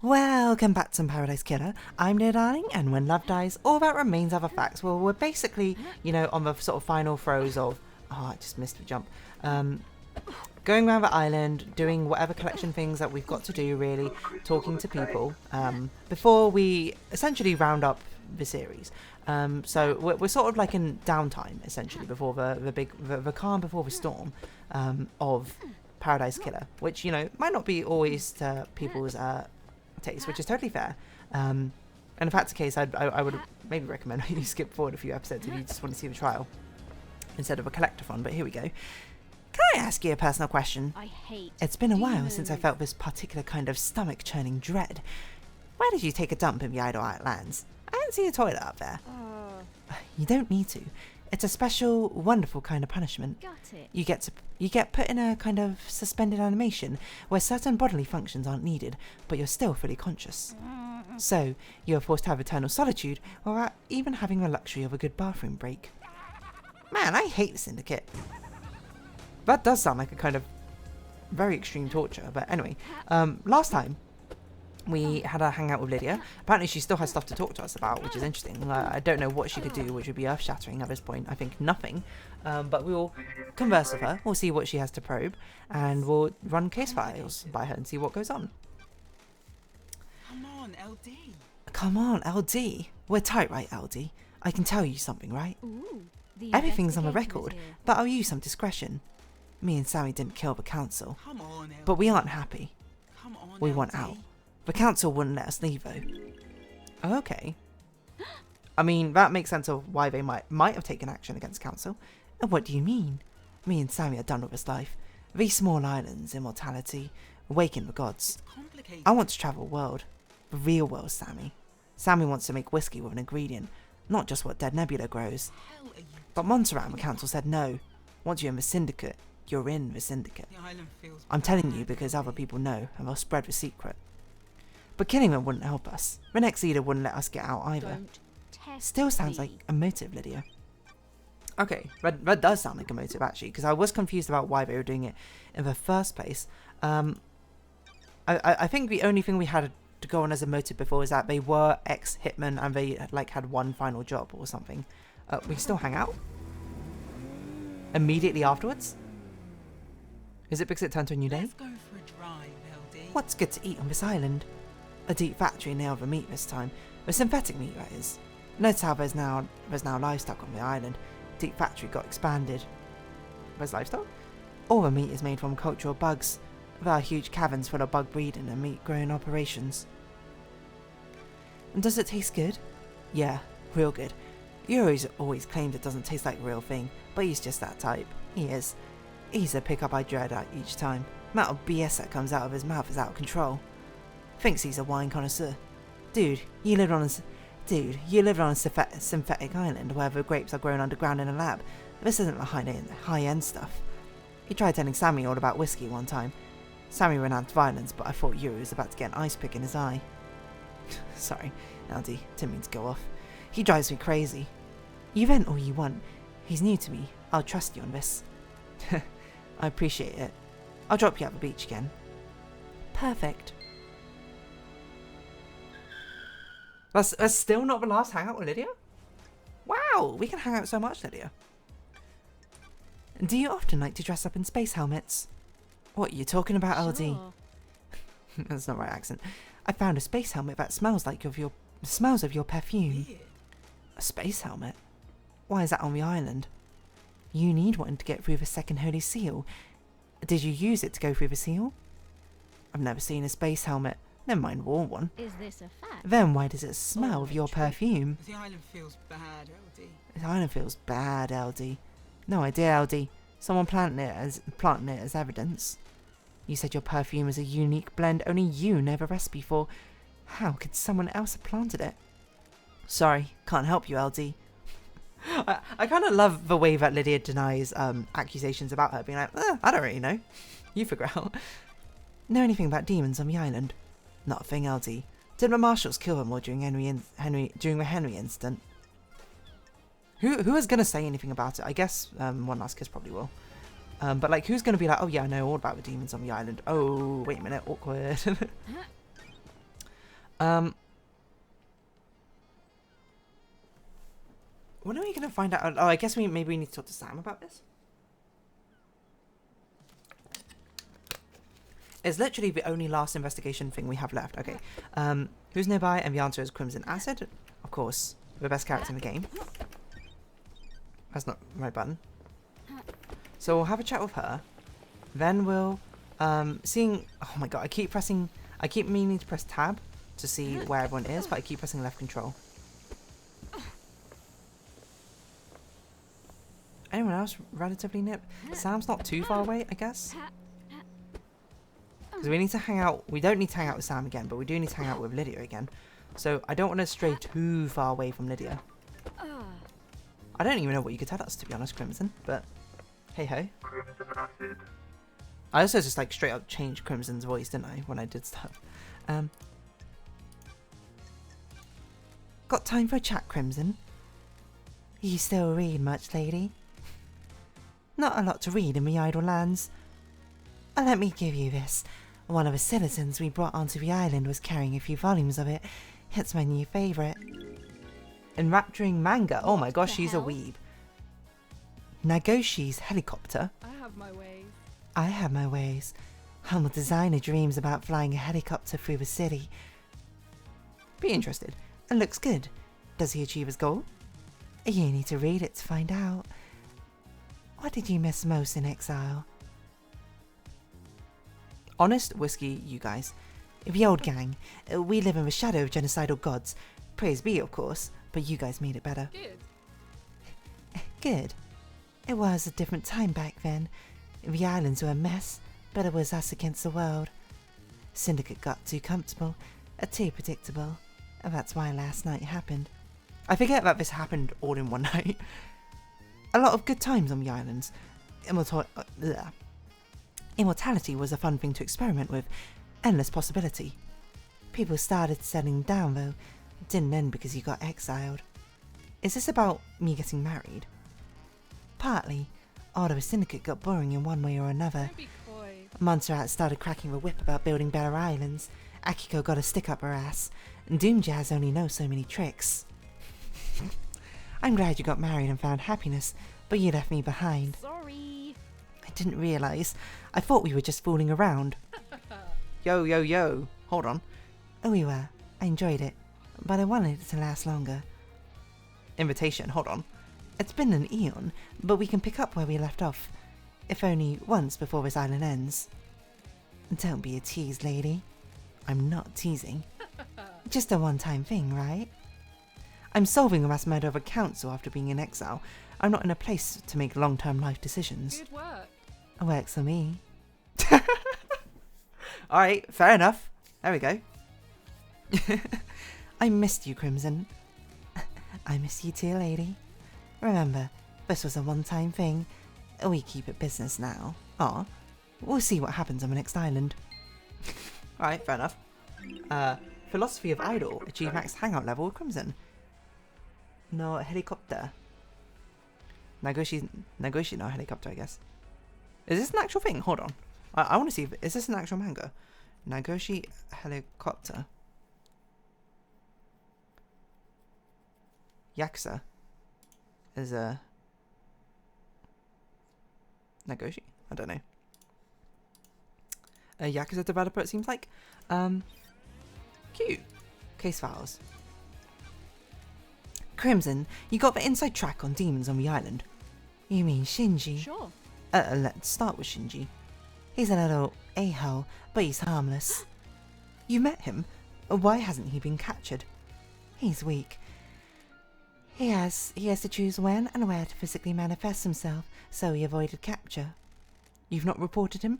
Welcome back to Paradise Killer. I'm Dear Darling, and when love dies, all that remains are the facts. Well, we're basically, you know, on the sort of final throes of... Oh, I just missed the jump. Going around the island, doing whatever collection things that we've got to do, really, talking to people, before we essentially round up the series. So we're sort of like in downtime, essentially, before the calm before the storm of Paradise Killer, which, you know, might not be always to people's taste, which is totally fair. And if that's the case, I would maybe recommend you skip forward a few episodes if you just want to see the trial instead of a collectathon, but here we go. Can I ask you a personal question? I hate It's been a while since I felt this particular kind of stomach-churning dread. Where did you take a dump in the Idle Outlands? I didn't see a toilet up there. You don't need to. It's a special, wonderful kind of punishment. Got it. You get put in a kind of suspended animation where certain bodily functions aren't needed, but you're still fully conscious. So, you are forced to have eternal solitude, without even having the luxury of a good bathroom break. Man, I hate the Syndicate. That does sound like a kind of very extreme torture, but anyway. Last time, we had a hangout with Lydia. Apparently she still has stuff to talk to us about, which is interesting. I don't know what she could do, which would be earth-shattering at this point. I think nothing. But we will converse with her. We'll see what she has to probe. And we'll run case files by her and see what goes on. Come on, LD. Come on, LD. We're tight, right, LD? I can tell you something, right? Ooh, the Everything's on the investigator is record, here. but I'll use some discretion. Me and Sammy didn't kill the council, Come on, LD. but we aren't happy. Come on, We want LD. out. The council wouldn't let us leave, though. Okay. I mean, that makes sense of why they might have taken action against council. And what do you mean? Me and Sammy are done with this life. These small islands, immortality, awaken the gods. Complicated. I want to travel the world. The real world, Sammy. Sammy wants to make whiskey with an ingredient, not just what Dead Nebula grows. Hell are you? But Montserrat and the council said no. Once you're in the syndicate, you're in the syndicate. The island feels I'm telling you bad. because other people know, and they'll spread the secret. But killing them wouldn't help us. The next leader wouldn't let us get out either. Don't test Still sounds me. like a motive, Lydia. Okay, that does sound like a motive, actually, because I was confused about why they were doing it in the first place. I think the only thing we had to go on as a motive before is that they were ex-hitmen and they like had one final job or something. We still hang out? Immediately afterwards? Is it because it turned to a new day? Let's go for a drive, LD. What's good to eat on this island? A deep factory nailed the meat this time. The synthetic meat, that is. Notice how there's now livestock on the island. Deep factory got expanded. There's livestock? All the meat is made from cultural bugs. There are huge caverns full of bug breeding and meat growing operations. And does it taste good? Yeah, real good. Yuri's always claimed it doesn't taste like a real thing, but he's just that type. He is. He's a pickup I dread at each time. The amount of BS that comes out of his mouth is out of control. Thinks he's a wine connoisseur. Dude, you live on a synthetic island where the grapes are grown underground in a lab. This isn't the high-end stuff. He tried telling Sammy all about whiskey one time. Sammy renounced violence, but I thought Yuri was about to get an ice pick in his eye. Sorry, LD, didn't mean to go off. He drives me crazy. You vent all you want. He's new to me. I'll trust you on this. I appreciate it. I'll drop you at the beach again. Perfect. That's still not the last hangout with Lydia? Wow, we can hang out so much, Lydia. Do you often like to dress up in space helmets? What are you talking about, LD? Sure. That's not the right accent. I found a space helmet that smells like smells of your perfume. Weird. A space helmet? Why is that on the island? You need one to get through the second holy seal. Did you use it to go through the seal? I've never seen a space helmet. Never mind worn one. Is this a fact? Then why does it smell of your perfume? The island feels bad, LD. The island feels bad, LD. No idea, LD. Someone planting it as evidence. You said your perfume is a unique blend only you know the recipe for. How could someone else have planted it? Sorry, can't help you, LD. I kind of love the way that Lydia denies accusations about her, being like, I don't really know. You figure out. Know anything about demons on the island? Not a thing, LD. Did the marshals kill them all during the Henry incident? Who is going to say anything about it? I guess one last kiss probably will. But like, who's going to be like, oh yeah, I know all about the demons on the island. Oh, wait a minute, awkward. When are we gonna find out? Oh, I guess maybe we need to talk to Sam about this. It's literally the only last investigation thing we have left. Okay. Who's nearby? And the answer is Crimson Acid. Of course, the best character in the game. That's not the right button. So we'll have a chat with her. Then we'll seeing. Oh my god! I keep meaning to press tab to see where everyone is, but I keep pressing left control. Anyone else relatively near? Sam's not too far away, I guess. Because we need to hang out. We don't need to hang out with Sam again, but we do need to hang out with Lydia again. So I don't want to stray too far away from Lydia. I don't even know what you could tell us, to be honest, Crimson. But hey ho. I also just like straight up changed Crimson's voice, didn't I, when I did stuff. Got time for a chat, Crimson? You still read much, lady? Not a lot to read in the idle lands. Let me give you this. One of the citizens we brought onto the island was carrying a few volumes of it. It's my new favourite. Enrapturing manga. Oh my gosh, she's a weeb. Nagoshi's helicopter. I have my ways. I have my ways. Humble designer dreams about flying a helicopter through the city. Be interested. It looks good. Does he achieve his goal? You need to read it to find out. What did you miss most in exile? Honest whiskey, you guys. The old gang. We live in the shadow of genocidal gods. Praise be, of course, but you guys made it better. Good. Good. It was a different time back then. The islands were a mess, but it was us against the world. Syndicate got too comfortable, too predictable. That's why last night happened. I forget that this happened all in one night. A lot of good times on the islands. Immortality was a fun thing to experiment with. Endless possibility. People started settling down though. It didn't end because you got exiled. Is this about me getting married? Partly. All of the syndicate got boring in one way or another. Don't be coy. Montserrat started cracking the whip about building better islands. Akiko got a stick up her ass. And Doomjazz only knows so many tricks. I'm glad you got married and found happiness, but you left me behind. Sorry. I didn't realise. I thought we were just fooling around. Yo, yo, yo. Hold on. Oh, we were. I enjoyed it, but I wanted it to last longer. Invitation, hold on. It's been an eon, but we can pick up where we left off. If only once before this island ends. Don't be a tease, lady. I'm not teasing. Just a one-time thing, right? I'm solving a mass murder of a council after being in exile. I'm not in a place to make long-term life decisions. Good work. It works for me. Alright, fair enough. There we go. I missed you, Crimson. I miss you too, lady. Remember, this was a one-time thing. We keep it business now. Aw, we'll see what happens on the next island. Alright, fair enough. Philosophy of Idol. Achieve max hangout level with Crimson. No helicopter. Nagoshi no helicopter, I guess. Is this an actual thing? Hold on. I want to see is this an actual manga? Nagoshi helicopter. Yakuza is a Nagoshi? I don't know. A Yakuza developer, it seems like. Cute. Case files. Crimson, you got the inside track on demons on the island. You mean Shinji? Sure. Let's start with Shinji. He's a little a-hole, but he's harmless. You met him? Why hasn't he been captured? He's weak. He has to choose when and where to physically manifest himself, so he avoided capture. You've not reported him?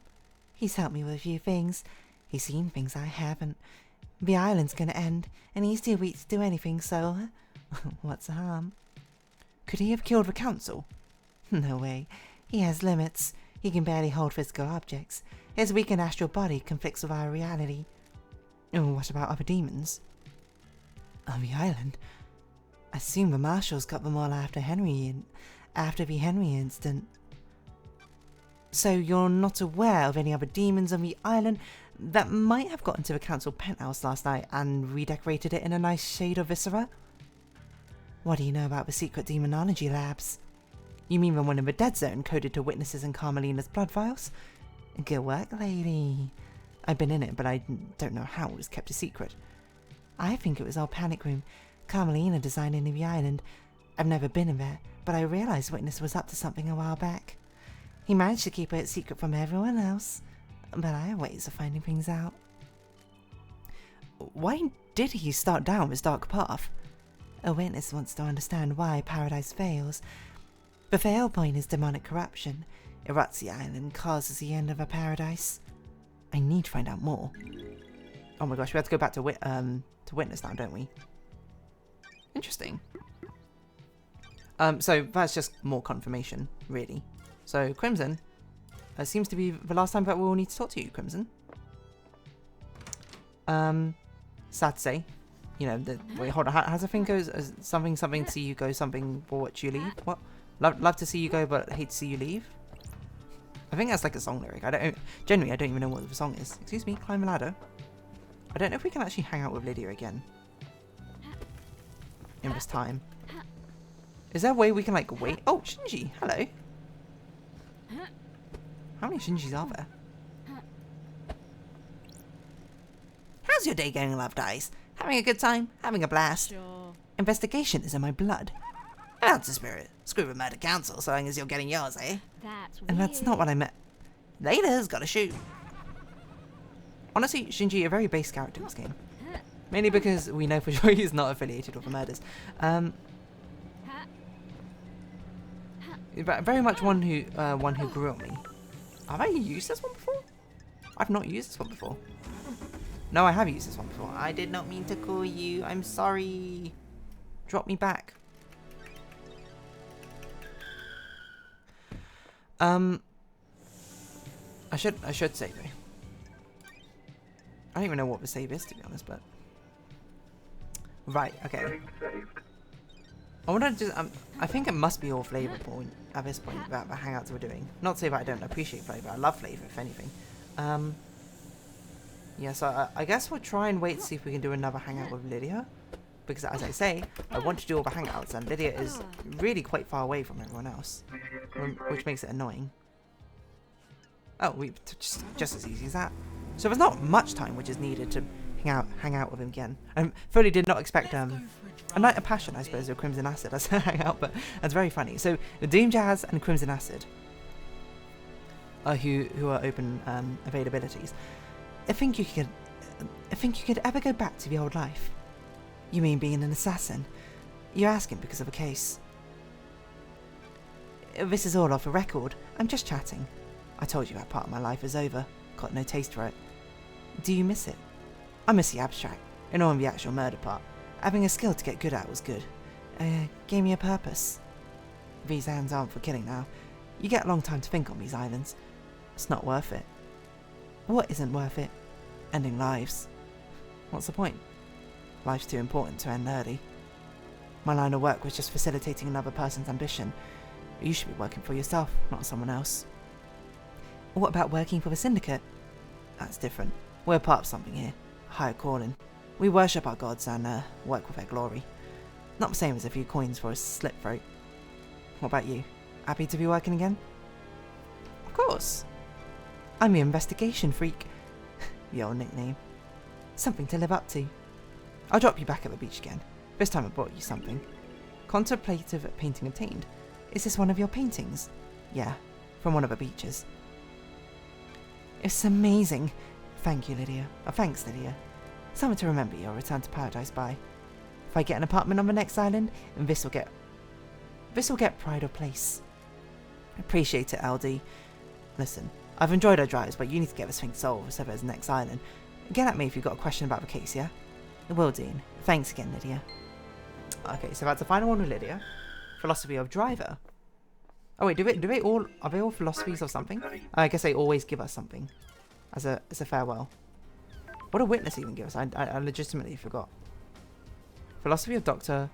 He's helped me with a few things. He's seen things I haven't. The island's gonna end, and he's too weak to do anything, so what's the harm? Could he have killed the council? No way. He has limits. He can barely hold physical objects. His weakened astral body conflicts with our reality. What about other demons? On the island? I assume the marshals got them all after the Henry incident. So you're not aware of any other demons on the island that might have got into the council penthouse last night and redecorated it in a nice shade of viscera. What do you know about the secret demonology labs? You mean the one in the dead zone coded to witnesses in Carmelina's blood vials? Good work, lady. I've been in it, but I don't know how it was kept a secret. I think it was all panic room. Carmelina designing the island. I've never been in there, but I realized Witness was up to something a while back. He managed to keep it secret from everyone else, but I have ways of finding things out. Why did he start down this dark path? A witness wants to understand why paradise fails. The fail point is demonic corruption. Erupts the island, causes the end of a paradise. I need to find out more. Oh my gosh, we have to go back to Witness now, don't we? Interesting. So that's just more confirmation, really. So Crimson, seems to be the last time that we'll need to talk to you, Crimson. Sad to say, you know. Wait, hold on. How's the thing goes? Something see you go, something for what you leave. What? Love to see you go, but hate to see you leave. I think that's like a song lyric. I don't even know what the song is. Excuse me, climb a ladder. I don't know if we can actually hang out with Lydia again in this time. Is there a way we can like wait? Oh, Shinji, hello. How many Shinjis are there? How's your day going, Love Dies? Having a good time? Having a blast? Sure. Investigation is in my blood. That's the spirit. Screw the murder council, so long as you're getting yours, eh? That's weird. And that's not what I meant. Layla's gotta shoot. Honestly, Shinji, a very base character in this game. Mainly because we know for sure he's not affiliated with the murders. Very much one who grew on me. Have I used this one before? I've not used this one before. No, I have used this one before. I did not mean to call you. I'm sorry. Drop me back. I should save it. I don't even know what the save is, to be honest, but right, okay. I want to just I think it must be all flavorful at this point about the hangouts we're doing. Not to say that I don't appreciate flavor. I love flavor, if anything. Yeah, so I guess we'll try and wait to see if we can do another hangout with Lydia. Because as I say, I want to do all the hangouts, and Lydia is really quite far away from everyone else, which makes it annoying. Oh, just as easy as that. So there's not much time which is needed to hang out with him again. I fully did not expect a night of passion, I suppose, or Crimson Acid as a hangout, but that's very funny. So Doom Jazz and Crimson Acid, who are open availabilities. I think you could ever go back to the old life. You mean being an assassin? You're asking because of a case. This is all off the record. I'm just chatting. I told you that part of my life is over. Got no taste for it. Do you miss it? I miss the abstract, and on the actual murder part. Having a skill to get good at was good. Gave me a purpose. These hands aren't for killing now. You get a long time to think on these islands. It's not worth it. What isn't worth it? Ending lives. What's the point? Life's too important to end early. My line of work was just facilitating another person's ambition. You should be working for yourself, not someone else. What about working for the syndicate? That's different. We're part of something here. A higher calling. We worship our gods and work with their glory. Not the same as a few coins for a slit throat. What about you? Happy to be working again? Of course. I'm the investigation freak. The old nickname. Something to live up to. I'll drop you back at the beach again. This time I brought you something. Contemplative painting obtained. Is this one of your paintings? Yeah, from one of the beaches. It's amazing. Thank you, Lydia. Oh, thanks, Lydia. Something to remember your return to paradise by. If I get an apartment on the next island, this will get pride of place. Appreciate it, LD. Listen, I've enjoyed our drives, but you need to get this thing solved so there's the next island. Get at me if you've got a question about the case, yeah? Will, Dean. Thanks again, Lydia. Okay, so that's the final one with Lydia. Philosophy of Driver. Oh wait, are they all philosophies of something? I guess they always give us something as a farewell. What did Witness even give us? I legitimately forgot. Philosophy of Doctor,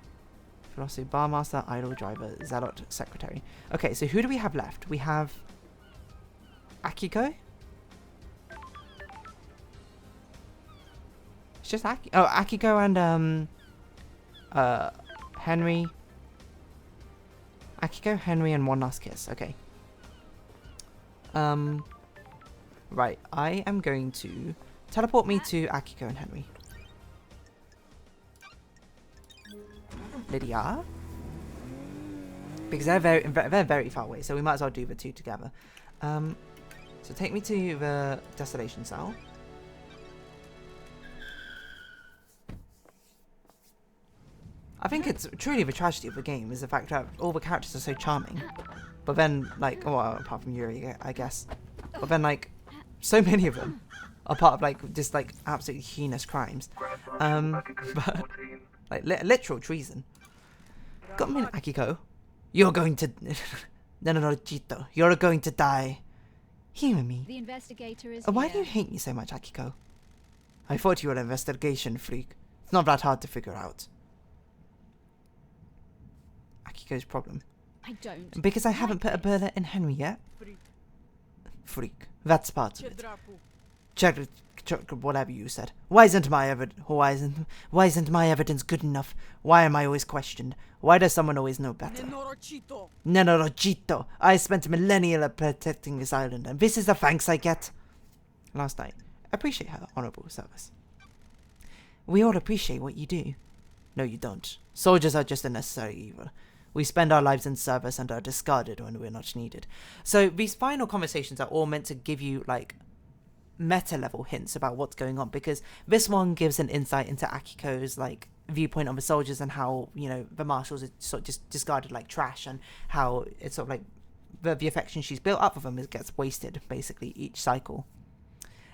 Philosophy of Barmaster, Idol, Driver, Zealot, Secretary. Okay, so who do we have left? We have Akiko. just Akiko and Henry. Akiko, Henry, and one last kiss. Okay. Right. I am going to teleport me to Akiko and Henry. Lydia. Because they're very far away, so we might as well do the two together. So take me to the destination cell. I think it's truly the tragedy of the game is the fact that all the characters are so charming, but then like, well, apart from Yuri, I guess, but then like, so many of them are part of like just like absolutely heinous crimes, but like literal treason. Got me, Akiko. You're going to... no, Chito. You're going to die. Hear me. The investigator is Why here. do you hate me so much, Akiko? I thought you were an investigation freak. It's not that hard to figure out. Akiko's problem. I don't. Because I haven't put a bullet in Henry yet. Freak. That's part of it. Check whatever you said. Why isn't my evidence good enough? Why am I always questioned? Why does someone always know better? Nenorochito. I spent millennia protecting this island, and this is the thanks I get. Last night. Appreciate her honorable service. We all appreciate what you do. No, you don't. Soldiers are just a necessary evil. We spend our lives in service and are discarded when we're not needed. So these final conversations are all meant to give you like meta level hints about what's going on, because this one gives an insight into Akiko's like viewpoint on the soldiers and how, you know, the marshals are sort of just discarded like trash, and how it's sort of like the affection she's built up for them gets wasted basically each cycle.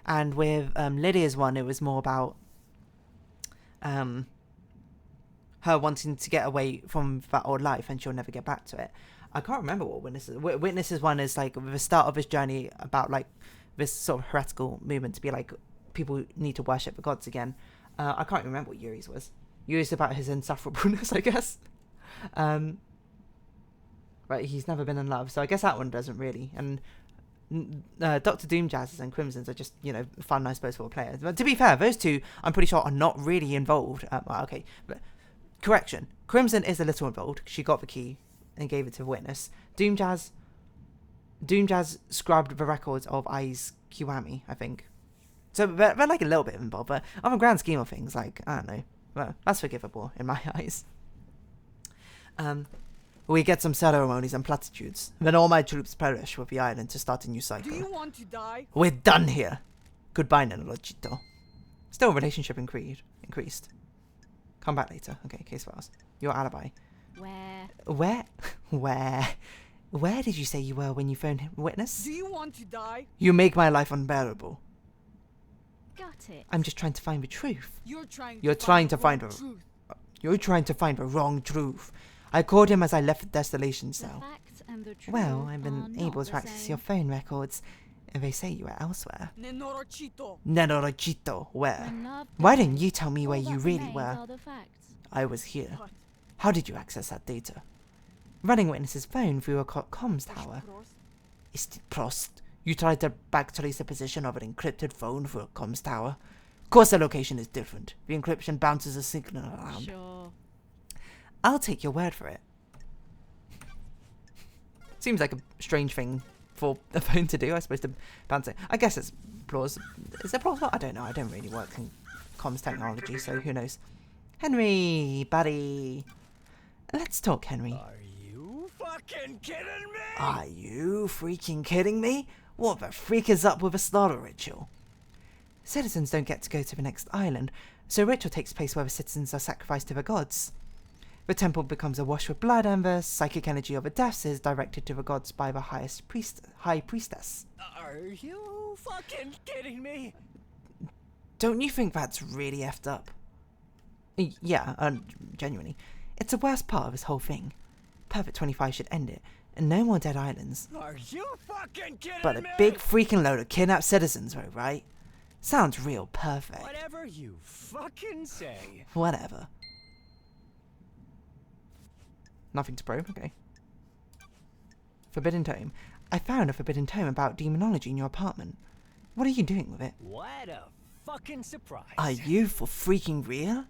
And with Lydia's one, it was more about her wanting to get away from that old life and she'll never get back to it. I can't remember what Witnesses one is like the start of this journey about like this sort of heretical movement to be like people need to worship the gods again. I can't remember what Yuri's was. Yuri's about his insufferableness, I guess. Right, he's never been in love, so I guess that one doesn't really. And Dr. Doom Jazzes and Crimson's are just, you know, fun, I suppose, for players. But to be fair, those two, I'm pretty sure, are not really involved. Well, okay, but correction. Crimson is a little involved. She got the key and gave it to the witness. Doom Jazz scrubbed the records of Ai's Kiwami, I think. So they're like a little bit involved, but on the grand scheme of things, like, I don't know. Well, that's forgivable in my eyes. We get some ceremonies and platitudes. Then all my troops perish with the island to start a new cycle. Do you want to die? We're done here. Goodbye, Nenorochito. Still, relationship increased. Come back later. Okay, case files. Your alibi. Where did you say you were when you phoned witness? Do you want to die? You make my life unbearable. Got it. I'm just trying to find the truth. You're trying to find the truth. You're trying to find the wrong truth. I called him as I left the destination The cell. facts and the truth Well, I've are been not able the to access same. your phone records. And they say you were elsewhere. Nenorochito. Nenorochito, where? When love Why dies, didn't you tell me where all you that really remains were? are the facts. I was here. What? How did you access that data? Running witness's phone through a comms tower. Is it Prost? You tried to backtrace the position of an encrypted phone through a comms tower? Of course the location is different. The encryption bounces a signal around. Sure. I'll take your word for it. Seems like a strange thing for a phone to do. I suppose to bounce it. I guess it's plausible. Is it plausible? I don't know. I don't really work in comms technology, so who knows. Henry, buddy. Let's talk, Henry. Are you fucking kidding me? Are you freaking kidding me? What the freak is up with a slaughter ritual? Citizens don't get to go to the next island, so a ritual takes place where the citizens are sacrificed to the gods. The temple becomes awash with blood, and the psychic energy of the deaths is directed to the gods by the high priestess. Are you fucking kidding me? Don't you think that's really effed up? Yeah, genuinely. It's the worst part of this whole thing. Perfect 25 should end it, and no more dead islands. Are you fucking kidding But me? a big freaking load of kidnapped citizens, though, right? Sounds real perfect. Whatever you fucking say. Whatever. Nothing to probe, okay. Forbidden Tome. I found a forbidden tome about demonology in your apartment. What are you doing with it? What a fucking surprise. Are you for freaking real?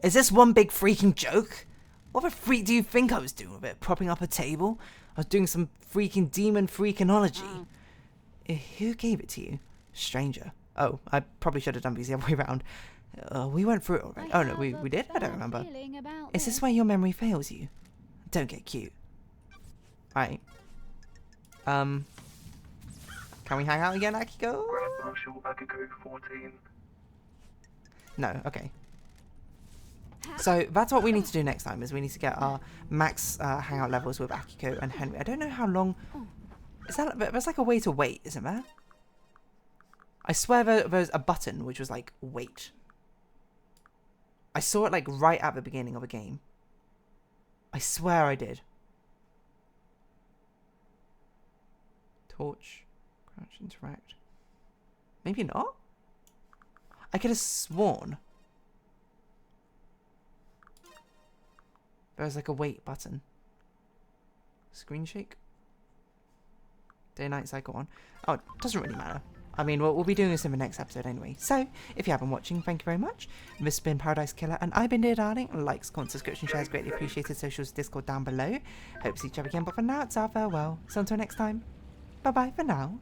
Is this one big freaking joke? What the freak do you think I was doing with it? Propping up a table? I was doing some freaking demon freakonology. Who gave it to you? Stranger. Oh, I probably should have done these the other way around. We went through it already. Oh no, we did? I don't remember. Is this where your memory fails you? Don't get cute. Right. Can we hang out again, Akiko? Grand Marshal Akiko 14. No, okay. So that's what we need to do next time, is we need to get our max hangout levels with Akiko and Henry. I don't know how long... Is that... There's like a way to wait, isn't there? I swear there's a button which was like, wait. I saw it like right at the beginning of a game. I swear I did. Torch. Crouch, interact. Maybe not? I could have sworn there was like a wait button. Screen shake? Day-night cycle on. Oh, it doesn't really matter. I mean, we'll be doing this in the next episode anyway. So, if you have been watching, thank you very much. This has been Paradise Killer, and I've been Dear Darling. Likes, comments, subscription, shares, greatly appreciated. Socials, Discord down below. Hope to see each other again, but for now, it's our farewell. So until next time, bye-bye for now.